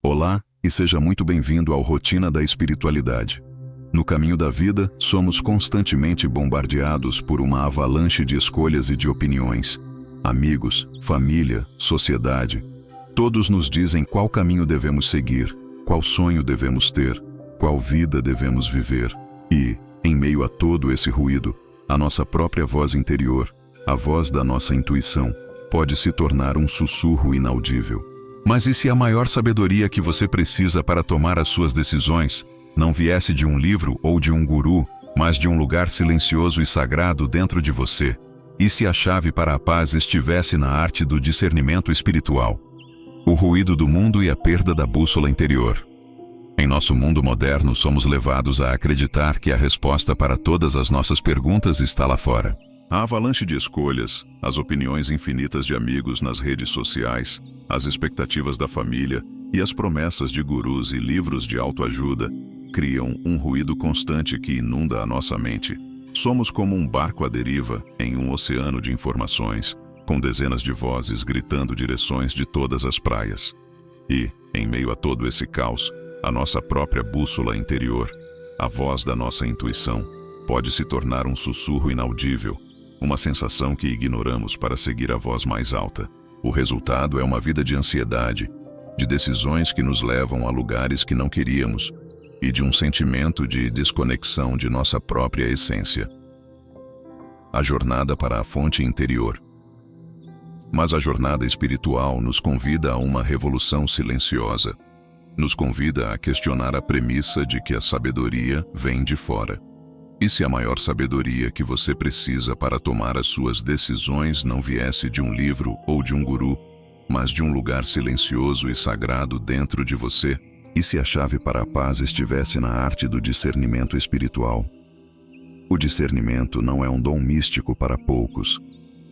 Olá, e seja muito bem-vindo ao Rotina da Espiritualidade. No caminho da vida, somos constantemente bombardeados por uma avalanche de escolhas e de opiniões. Amigos, família, sociedade. Todos nos dizem qual caminho devemos seguir, qual sonho devemos ter, qual vida devemos viver. E, em meio a todo esse ruído, a nossa própria voz interior, a voz da nossa intuição, pode se tornar um sussurro inaudível. Mas e se a maior sabedoria que você precisa para tomar as suas decisões não viesse de um livro ou de um guru, mas de um lugar silencioso e sagrado dentro de você? E se a chave para a paz estivesse na arte do discernimento espiritual? O ruído do mundo e a perda da bússola interior. Em nosso mundo moderno, somos levados a acreditar que a resposta para todas as nossas perguntas está lá fora. A avalanche de escolhas, as opiniões infinitas de amigos nas redes sociais, as expectativas da família e as promessas de gurus e livros de autoajuda criam um ruído constante que inunda a nossa mente. Somos como um barco à deriva em um oceano de informações, com dezenas de vozes gritando direções de todas as praias. E, em meio a todo esse caos, a nossa própria bússola interior, a voz da nossa intuição, pode se tornar um sussurro inaudível, uma sensação que ignoramos para seguir a voz mais alta. O resultado é uma vida de ansiedade, de decisões que nos levam a lugares que não queríamos e de um sentimento de desconexão de nossa própria essência. A jornada para a fonte interior. Mas a jornada espiritual nos convida a uma revolução silenciosa. Nos convida a questionar a premissa de que a sabedoria vem de fora. E se a maior sabedoria que você precisa para tomar as suas decisões não viesse de um livro ou de um guru, mas de um lugar silencioso e sagrado dentro de você? E se a chave para a paz estivesse na arte do discernimento espiritual? O discernimento não é um dom místico para poucos.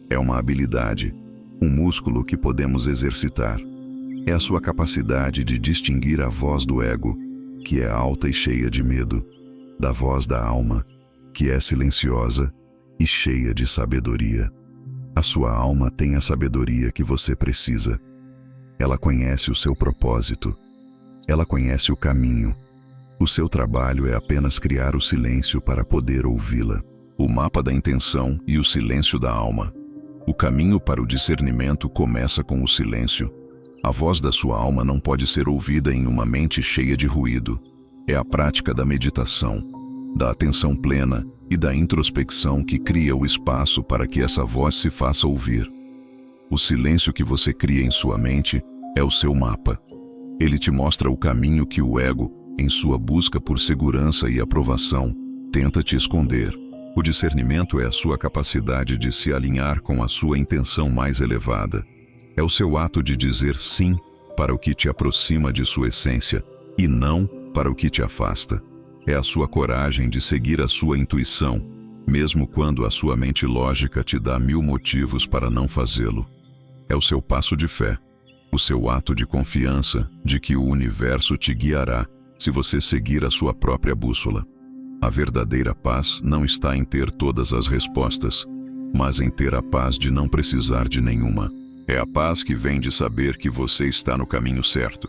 É uma habilidade, um músculo que podemos exercitar. É a sua capacidade de distinguir a voz do ego, que é alta e cheia de medo, da voz da alma, que é silenciosa e cheia de sabedoria. A sua alma tem a sabedoria que você precisa. Ela conhece o seu propósito. Ela conhece o caminho. O seu trabalho é apenas criar o silêncio para poder ouvi-la. O mapa da intenção e o silêncio da alma. O caminho para o discernimento começa com o silêncio. A voz da sua alma não pode ser ouvida em uma mente cheia de ruído. É a prática da meditação, da atenção plena e da introspecção que cria o espaço para que essa voz se faça ouvir. O silêncio que você cria em sua mente é o seu mapa. Ele te mostra o caminho que o ego, em sua busca por segurança e aprovação, tenta te esconder. O discernimento é a sua capacidade de se alinhar com a sua intenção mais elevada. É o seu ato de dizer sim para o que te aproxima de sua essência e não para o que te afasta. É a sua coragem de seguir a sua intuição, mesmo quando a sua mente lógica te dá 1000 motivos para não fazê-lo. É o seu passo de fé, o seu ato de confiança de que o universo te guiará se você seguir a sua própria bússola. A verdadeira paz não está em ter todas as respostas, mas em ter a paz de não precisar de nenhuma. É a paz que vem de saber que você está no caminho certo.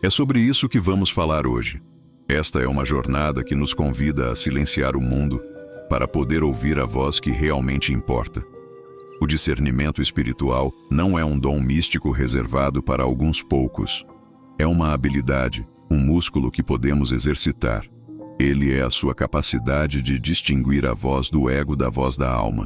É sobre isso que vamos falar hoje. Esta é uma jornada que nos convida a silenciar o mundo para poder ouvir a voz que realmente importa. O discernimento espiritual não é um dom místico reservado para alguns poucos. É uma habilidade, um músculo que podemos exercitar. Ele é a sua capacidade de distinguir a voz do ego da voz da alma.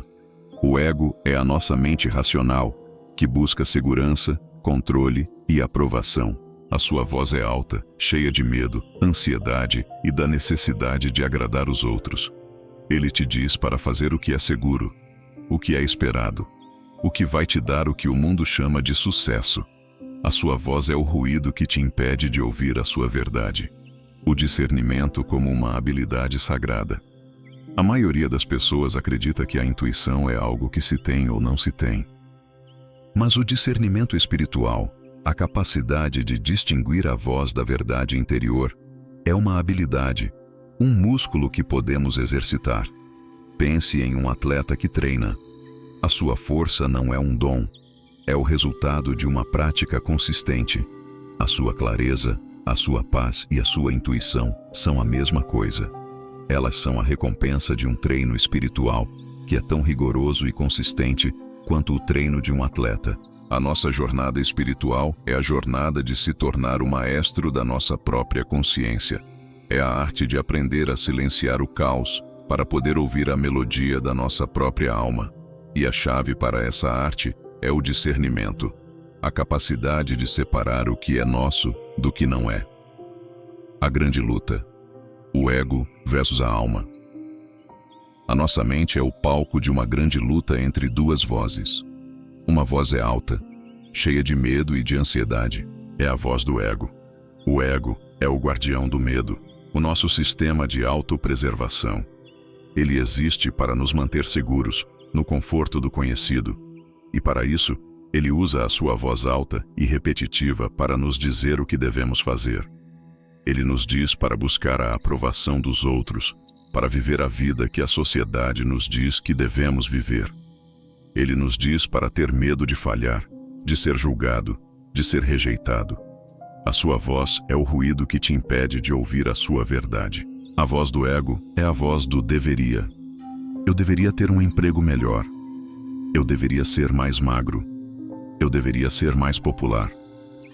O ego é a nossa mente racional, que busca segurança, controle e aprovação. A sua voz é alta, cheia de medo, ansiedade e da necessidade de agradar os outros. Ele te diz para fazer o que é seguro, o que é esperado, o que vai te dar o que o mundo chama de sucesso. A sua voz é o ruído que te impede de ouvir a sua verdade. O discernimento como uma habilidade sagrada. A maioria das pessoas acredita que a intuição é algo que se tem ou não se tem. Mas o discernimento espiritual, a capacidade de distinguir a voz da verdade interior, é uma habilidade, um músculo que podemos exercitar. Pense em um atleta que treina. A sua força não é um dom, é o resultado de uma prática consistente. A sua clareza, a sua paz e a sua intuição são a mesma coisa. Elas são a recompensa de um treino espiritual que é tão rigoroso e consistente quanto o treino de um atleta. A nossa jornada espiritual é a jornada de se tornar o maestro da nossa própria consciência. É a arte de aprender a silenciar o caos para poder ouvir a melodia da nossa própria alma. E a chave para essa arte é o discernimento, a capacidade de separar o que é nosso do que não é. A grande luta: o ego versus a alma. A nossa mente é o palco de uma grande luta entre duas vozes. Uma voz é alta, cheia de medo e de ansiedade. É a voz do ego. O ego é o guardião do medo, o nosso sistema de autopreservação. Ele existe para nos manter seguros, no conforto do conhecido. E para isso, ele usa a sua voz alta e repetitiva para nos dizer o que devemos fazer. Ele nos diz para buscar a aprovação dos outros, para viver a vida que a sociedade nos diz que devemos viver. Ele nos diz para ter medo de falhar, de ser julgado, de ser rejeitado. A sua voz é o ruído que te impede de ouvir a sua verdade. A voz do ego é a voz do deveria. Eu deveria ter um emprego melhor. Eu deveria ser mais magro. Eu deveria ser mais popular.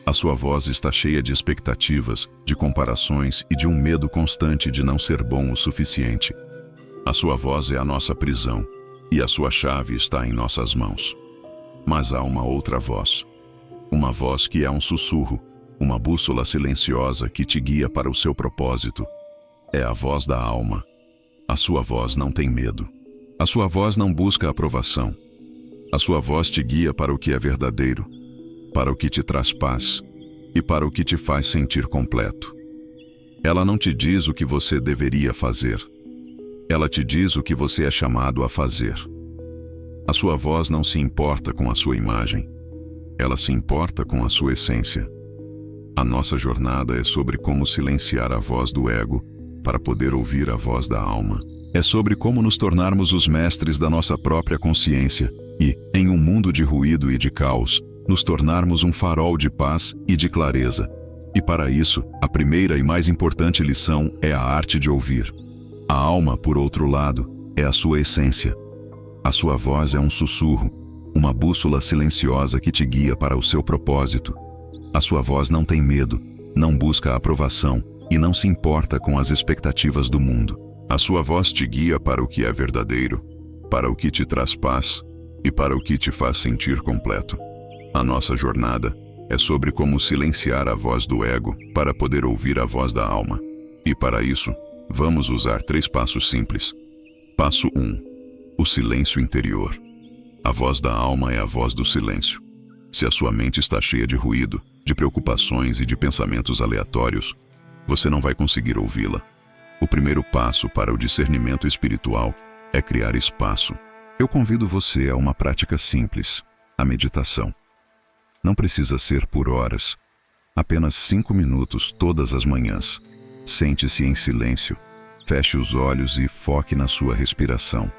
A sua voz está cheia de expectativas, de comparações e de um medo constante de não ser bom o suficiente. A sua voz é a nossa prisão, e a sua chave está em nossas mãos. Mas há uma outra voz. Uma voz que é um sussurro, uma bússola silenciosa que te guia para o seu propósito. É a voz da alma. A sua voz não tem medo. A sua voz não busca aprovação. A sua voz te guia para o que é verdadeiro, para o que te traz paz e para o que te faz sentir completo. Ela não te diz o que você deveria fazer. Ela te diz o que você é chamado a fazer. A sua voz não se importa com a sua imagem. Ela se importa com a sua essência. A nossa jornada é sobre como silenciar a voz do ego para poder ouvir a voz da alma. É sobre como nos tornarmos os mestres da nossa própria consciência e, em um mundo de ruído e de caos, nos tornarmos um farol de paz e de clareza. E para isso, a primeira e mais importante lição é a arte de ouvir. A alma, por outro lado, é a sua essência. A sua voz é um sussurro, uma bússola silenciosa que te guia para o seu propósito. A sua voz não tem medo, não busca a aprovação e não se importa com as expectativas do mundo. A sua voz te guia para o que é verdadeiro, para o que te traz paz e para o que te faz sentir completo. A nossa jornada é sobre como silenciar a voz do ego para poder ouvir a voz da alma. E para isso, vamos usar 3 passos simples. Passo 1. O silêncio interior. A voz da alma é a voz do silêncio. Se a sua mente está cheia de ruído, de preocupações e de pensamentos aleatórios, você não vai conseguir ouvi-la. O primeiro passo para o discernimento espiritual é criar espaço. Eu convido você a uma prática simples, a meditação. Não precisa ser por horas, apenas 5 minutos todas as manhãs. Sente-se em silêncio, feche os olhos e foque na sua respiração.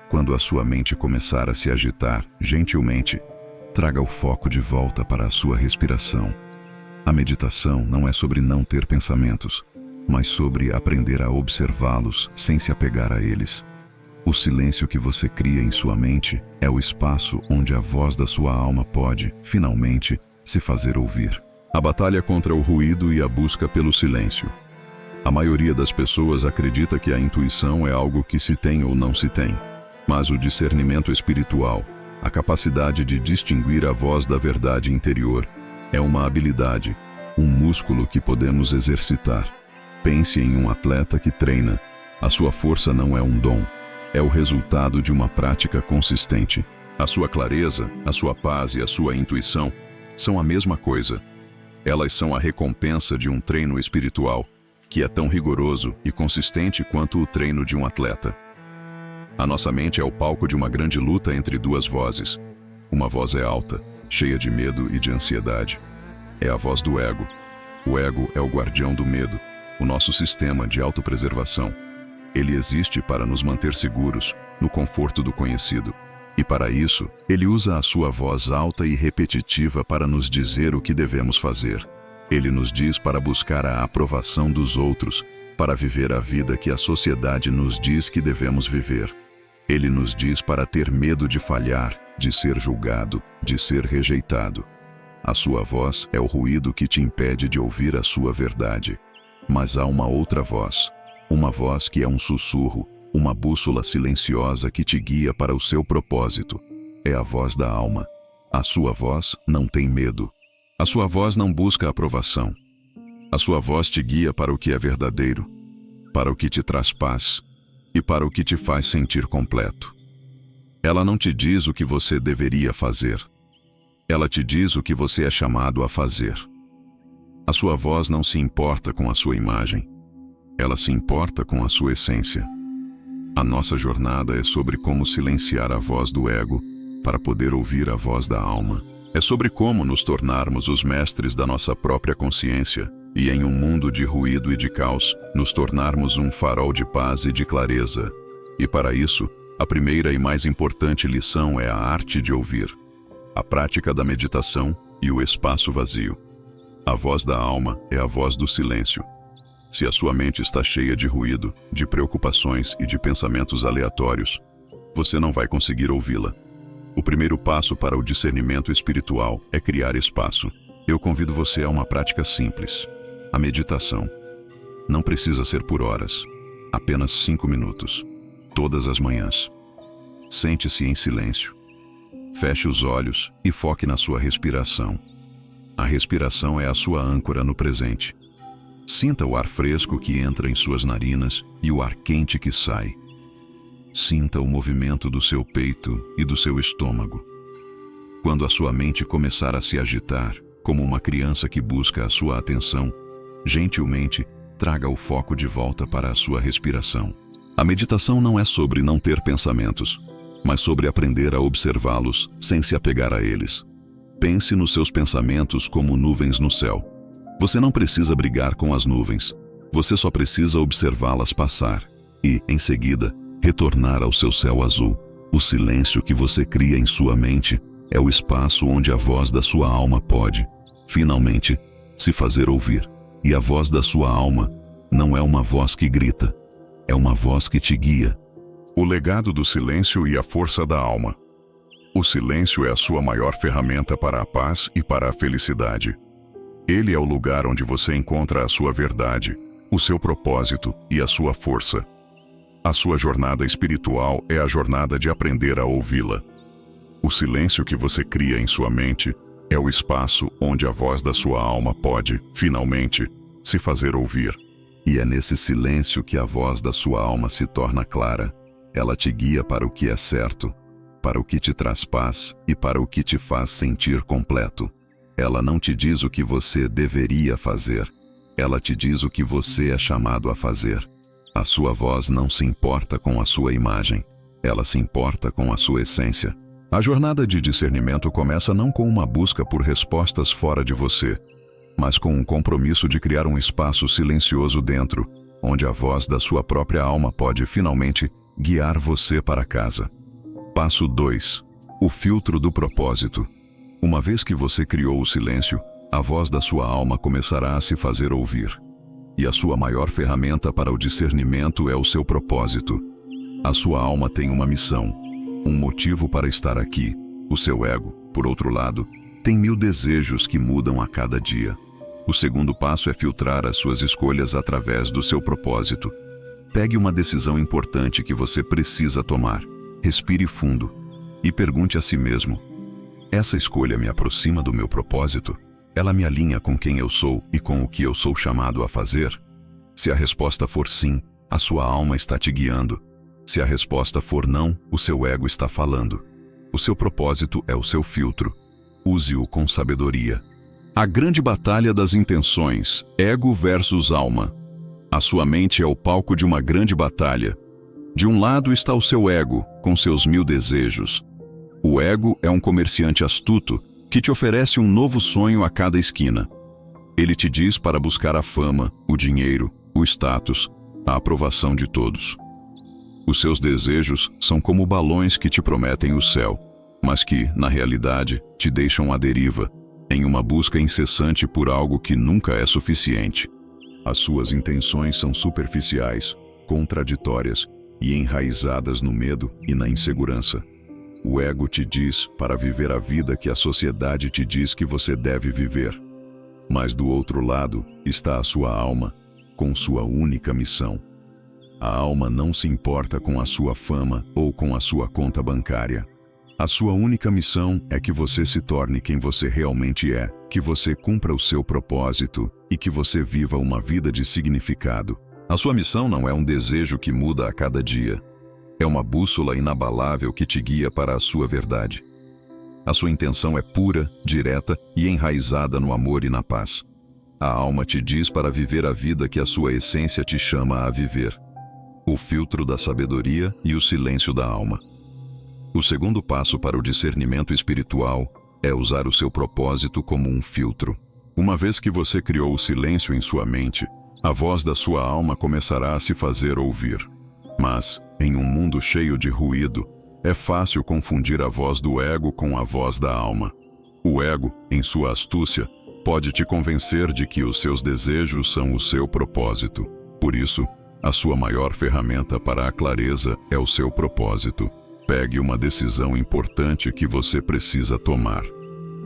Quando a sua mente começar a se agitar, gentilmente, traga o foco de volta para a sua respiração. A meditação não é sobre não ter pensamentos, mas sobre aprender a observá-los sem se apegar a eles. O silêncio que você cria em sua mente é o espaço onde a voz da sua alma pode, finalmente, se fazer ouvir. A batalha contra o ruído e a busca pelo silêncio. A maioria das pessoas acredita que a intuição é algo que se tem ou não se tem. Mas o discernimento espiritual, a capacidade de distinguir a voz da verdade interior, é uma habilidade, um músculo que podemos exercitar. Pense em um atleta que treina. A sua força não é um dom, é o resultado de uma prática consistente. A sua clareza, a sua paz e a sua intuição são a mesma coisa. Elas são a recompensa de um treino espiritual, que é tão rigoroso e consistente quanto o treino de um atleta. A nossa mente é o palco de uma grande luta entre 2 vozes. Uma voz é alta, cheia de medo e de ansiedade. É a voz do ego. O ego é o guardião do medo, o nosso sistema de autopreservação. Ele existe para nos manter seguros, no conforto do conhecido. E para isso, ele usa a sua voz alta e repetitiva para nos dizer o que devemos fazer. Ele nos diz para buscar a aprovação dos outros, para viver a vida que a sociedade nos diz que devemos viver. Ele nos diz para ter medo de falhar, de ser julgado, de ser rejeitado. A sua voz é o ruído que te impede de ouvir a sua verdade. Mas há uma outra voz, uma voz que é um sussurro, uma bússola silenciosa que te guia para o seu propósito. É a voz da alma. A sua voz não tem medo. A sua voz não busca aprovação. A sua voz te guia para o que é verdadeiro, para o que te traz paz e para o que te faz sentir completo. Ela não te diz o que você deveria fazer. Ela te diz o que você é chamado a fazer. A sua voz não se importa com a sua imagem. Ela se importa com a sua essência. A nossa jornada é sobre como silenciar a voz do ego para poder ouvir a voz da alma. É sobre como nos tornarmos os mestres da nossa própria consciência e, em um mundo de ruído e de caos, nos tornarmos um farol de paz e de clareza. E para isso, a primeira e mais importante lição é a arte de ouvir, a prática da meditação e o espaço vazio. A voz da alma é a voz do silêncio. Se a sua mente está cheia de ruído, de preocupações e de pensamentos aleatórios, você não vai conseguir ouvi-la. O primeiro passo para o discernimento espiritual é criar espaço. Eu convido você a uma prática simples, a meditação. Não precisa ser por horas, apenas 5 minutos, todas as manhãs. Sente-se em silêncio. Feche os olhos e foque na sua respiração. A respiração é a sua âncora no presente. Sinta o ar fresco que entra em suas narinas e o ar quente que sai. Sinta o movimento do seu peito e do seu estômago. Quando a sua mente começar a se agitar, como uma criança que busca a sua atenção, gentilmente traga o foco de volta para a sua respiração. A meditação não é sobre não ter pensamentos, mas sobre aprender a observá-los sem se apegar a eles. Pense nos seus pensamentos como nuvens no céu. Você não precisa brigar com as nuvens. Você só precisa observá-las passar e, em seguida, retornar ao seu céu azul. O silêncio que você cria em sua mente é o espaço onde a voz da sua alma pode, finalmente, se fazer ouvir. E a voz da sua alma não é uma voz que grita, é uma voz que te guia. O legado do silêncio e a força da alma. O silêncio é a sua maior ferramenta para a paz e para a felicidade. Ele é o lugar onde você encontra a sua verdade, o seu propósito e a sua força. A sua jornada espiritual é a jornada de aprender a ouvi-la. O silêncio que você cria em sua mente é o espaço onde a voz da sua alma pode, finalmente, se fazer ouvir. E é nesse silêncio que a voz da sua alma se torna clara. Ela te guia para o que é certo, para o que te traz paz e para o que te faz sentir completo. Ela não te diz o que você deveria fazer. Ela te diz o que você é chamado a fazer. A sua voz não se importa com a sua imagem. Ela se importa com a sua essência. A jornada de discernimento começa não com uma busca por respostas fora de você, mas com um compromisso de criar um espaço silencioso dentro, onde a voz da sua própria alma pode finalmente guiar você para casa. Passo 2. O filtro do propósito. Uma vez que você criou o silêncio, a voz da sua alma começará a se fazer ouvir. E a sua maior ferramenta para o discernimento é o seu propósito. A sua alma tem uma missão, um motivo para estar aqui. O seu ego, por outro lado, tem 1000 desejos que mudam a cada dia. O segundo passo é filtrar as suas escolhas através do seu propósito. Pegue uma decisão importante que você precisa tomar. Respire fundo e pergunte a si mesmo: essa escolha me aproxima do meu propósito? Ela me alinha com quem eu sou e com o que eu sou chamado a fazer? Se a resposta for sim, a sua alma está te guiando. Se a resposta for não, o seu ego está falando. O seu propósito é o seu filtro. Use-o com sabedoria. A grande batalha das intenções, ego versus alma. A sua mente é o palco de uma grande batalha. De um lado está o seu ego, com seus 1000 desejos. O ego é um comerciante astuto que te oferece um novo sonho a cada esquina. Ele te diz para buscar a fama, o dinheiro, o status, a aprovação de todos. Os seus desejos são como balões que te prometem o céu, mas que, na realidade, te deixam à deriva. em uma busca incessante por algo que nunca é suficiente. As suas intenções são superficiais, contraditórias e enraizadas no medo e na insegurança. O ego te diz para viver a vida que a sociedade te diz que você deve viver. Mas do outro lado está a sua alma, com sua única missão. A alma não se importa com a sua fama ou com a sua conta bancária. A sua única missão é que você se torne quem você realmente é, que você cumpra o seu propósito e que você viva uma vida de significado. A sua missão não é um desejo que muda a cada dia. É uma bússola inabalável que te guia para a sua verdade. A sua intenção é pura, direta e enraizada no amor e na paz. A alma te diz para viver a vida que a sua essência te chama a viver. O filtro da sabedoria e o silêncio da alma. O segundo passo para o discernimento espiritual é usar o seu propósito como um filtro. Uma vez que você criou o silêncio em sua mente, a voz da sua alma começará a se fazer ouvir. Mas, em um mundo cheio de ruído, é fácil confundir a voz do ego com a voz da alma. O ego, em sua astúcia, pode te convencer de que os seus desejos são o seu propósito. Por isso, a sua maior ferramenta para a clareza é o seu propósito. Pegue uma decisão importante que você precisa tomar.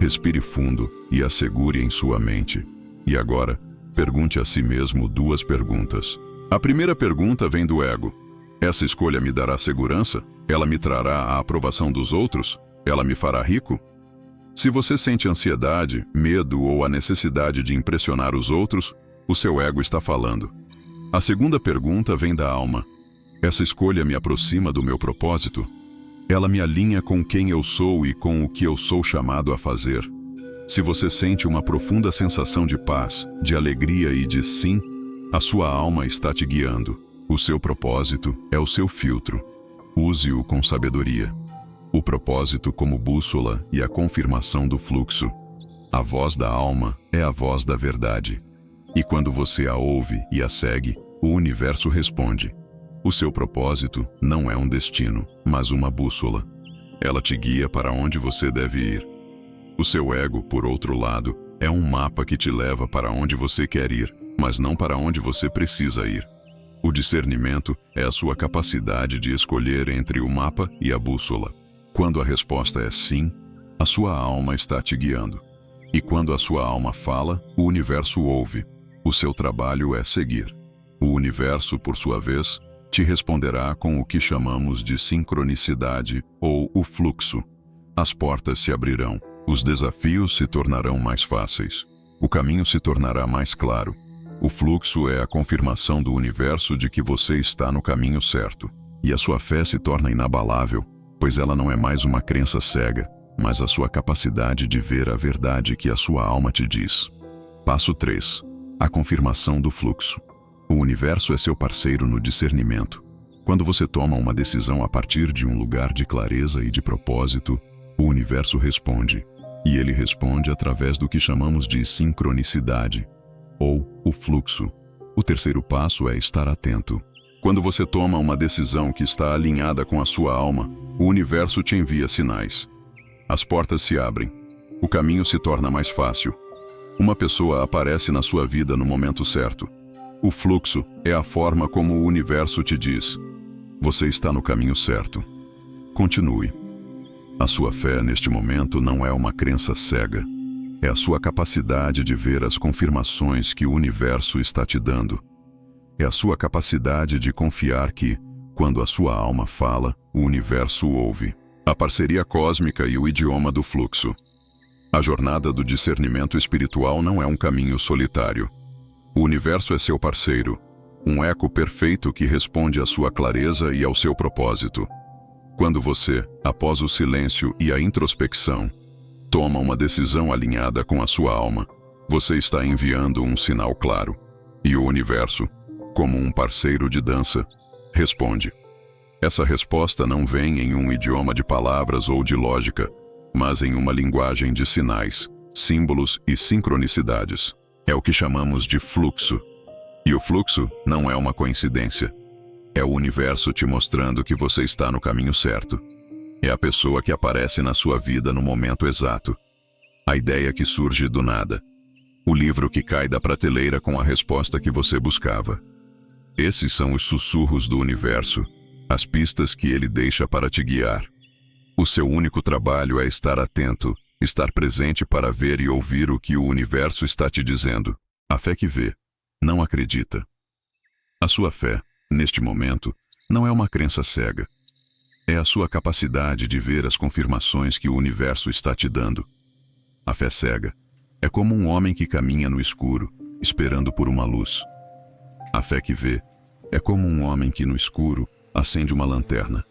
Respire fundo e assegure em sua mente. E agora, pergunte a si mesmo 2 perguntas. A primeira pergunta vem do ego. Essa escolha me dará segurança? Ela me trará a aprovação dos outros? Ela me fará rico? Se você sente ansiedade, medo ou a necessidade de impressionar os outros, o seu ego está falando. A segunda pergunta vem da alma. Essa escolha me aproxima do meu propósito? Ela me alinha com quem eu sou e com o que eu sou chamado a fazer. Se você sente uma profunda sensação de paz, de alegria e de sim, a sua alma está te guiando. O seu propósito é o seu filtro. Use-o com sabedoria. O propósito como bússola e a confirmação do fluxo. A voz da alma é a voz da verdade. E quando você a ouve e a segue, o universo responde. O seu propósito não é um destino, mas uma bússola. Ela te guia para onde você deve ir. O seu ego, por outro lado, é um mapa que te leva para onde você quer ir, mas não para onde você precisa ir. O discernimento é a sua capacidade de escolher entre o mapa e a bússola. Quando a resposta é sim, a sua alma está te guiando. E quando a sua alma fala, o universo ouve. O seu trabalho é seguir. O universo, por sua vez, te responderá com o que chamamos de sincronicidade ou o fluxo. As portas se abrirão, os desafios se tornarão mais fáceis, o caminho se tornará mais claro. O fluxo é a confirmação do universo de que você está no caminho certo, e a sua fé se torna inabalável, pois ela não é mais uma crença cega, mas a sua capacidade de ver a verdade que a sua alma te diz. Passo 3. A confirmação do fluxo. O universo é seu parceiro no discernimento. Quando você toma uma decisão a partir de um lugar de clareza e de propósito, o universo responde. E ele responde através do que chamamos de sincronicidade, ou o fluxo. O terceiro passo é estar atento. Quando você toma uma decisão que está alinhada com a sua alma, o universo te envia sinais. As portas se abrem. O caminho se torna mais fácil. Uma pessoa aparece na sua vida no momento certo. O fluxo é a forma como o universo te diz: você está no caminho certo. Continue. A sua fé neste momento não é uma crença cega. É a sua capacidade de ver as confirmações que o universo está te dando. É a sua capacidade de confiar que, quando a sua alma fala, o universo ouve. A parceria cósmica e o idioma do fluxo. A jornada do discernimento espiritual não é um caminho solitário. O universo é seu parceiro, um eco perfeito que responde à sua clareza e ao seu propósito. Quando você, após o silêncio e a introspecção, toma uma decisão alinhada com a sua alma, você está enviando um sinal claro. E o universo, como um parceiro de dança, responde. Essa resposta não vem em um idioma de palavras ou de lógica, mas em uma linguagem de sinais, símbolos e sincronicidades. É o que chamamos de fluxo. E o fluxo não é uma coincidência. É o universo te mostrando que você está no caminho certo. É a pessoa que aparece na sua vida no momento exato. A ideia que surge do nada. O livro que cai da prateleira com a resposta que você buscava. Esses são os sussurros do universo, as pistas que ele deixa para te guiar. O seu único trabalho é estar atento, estar presente para ver e ouvir o que o universo está te dizendo. A fé que vê, não acredita. A sua fé, neste momento, não é uma crença cega. É a sua capacidade de ver as confirmações que o universo está te dando. A fé cega é como um homem que caminha no escuro, esperando por uma luz. A fé que vê é como um homem que no escuro acende uma lanterna.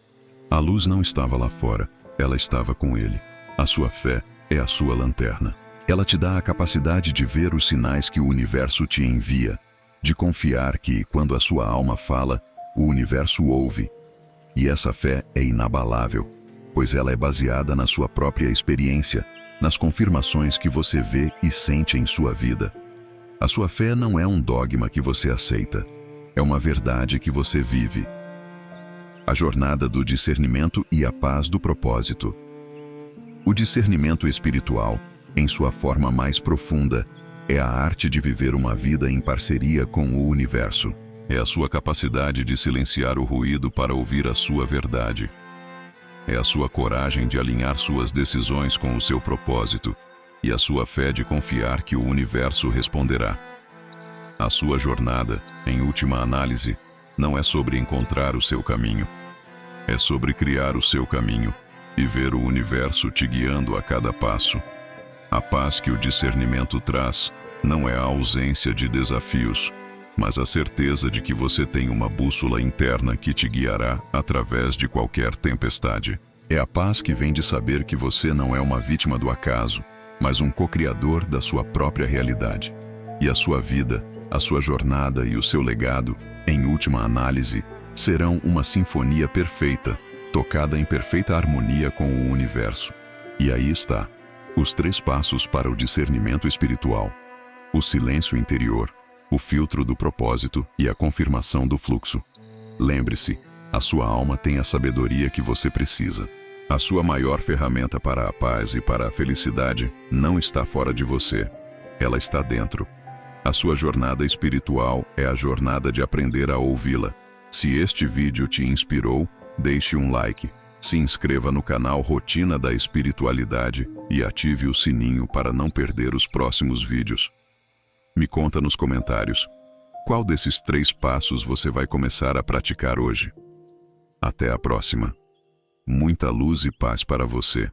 A luz não estava lá fora, ela estava com ele. A sua fé é a sua lanterna. Ela te dá a capacidade de ver os sinais que o universo te envia, de confiar que, quando a sua alma fala, o universo ouve. E essa fé é inabalável, pois ela é baseada na sua própria experiência, nas confirmações que você vê e sente em sua vida. A sua fé não é um dogma que você aceita, é uma verdade que você vive. A jornada do discernimento e a paz do propósito. O discernimento espiritual, em sua forma mais profunda, é a arte de viver uma vida em parceria com o universo. É a sua capacidade de silenciar o ruído para ouvir a sua verdade. É a sua coragem de alinhar suas decisões com o seu propósito e a sua fé de confiar que o universo responderá. A sua jornada, em última análise, não é sobre encontrar o seu caminho. É sobre criar o seu caminho e ver o universo te guiando a cada passo. A paz que o discernimento traz não é a ausência de desafios, mas a certeza de que você tem uma bússola interna que te guiará através de qualquer tempestade. É a paz que vem de saber que você não é uma vítima do acaso, mas um co-criador da sua própria realidade. E a sua vida, a sua jornada e o seu legado, em última análise, serão uma sinfonia perfeita, tocada em perfeita harmonia com o universo. E aí está, os 3 passos para o discernimento espiritual: o silêncio interior, o filtro do propósito e a confirmação do fluxo. Lembre-se, a sua alma tem a sabedoria que você precisa. A sua maior ferramenta para a paz e para a felicidade não está fora de você, ela está dentro. A sua jornada espiritual é a jornada de aprender a ouvi-la. Se este vídeo te inspirou, deixe um like, se inscreva no canal Rotina da Espiritualidade e ative o sininho para não perder os próximos vídeos. Me conta nos comentários, qual desses 3 passos você vai começar a praticar hoje? Até a próxima. Muita luz e paz para você.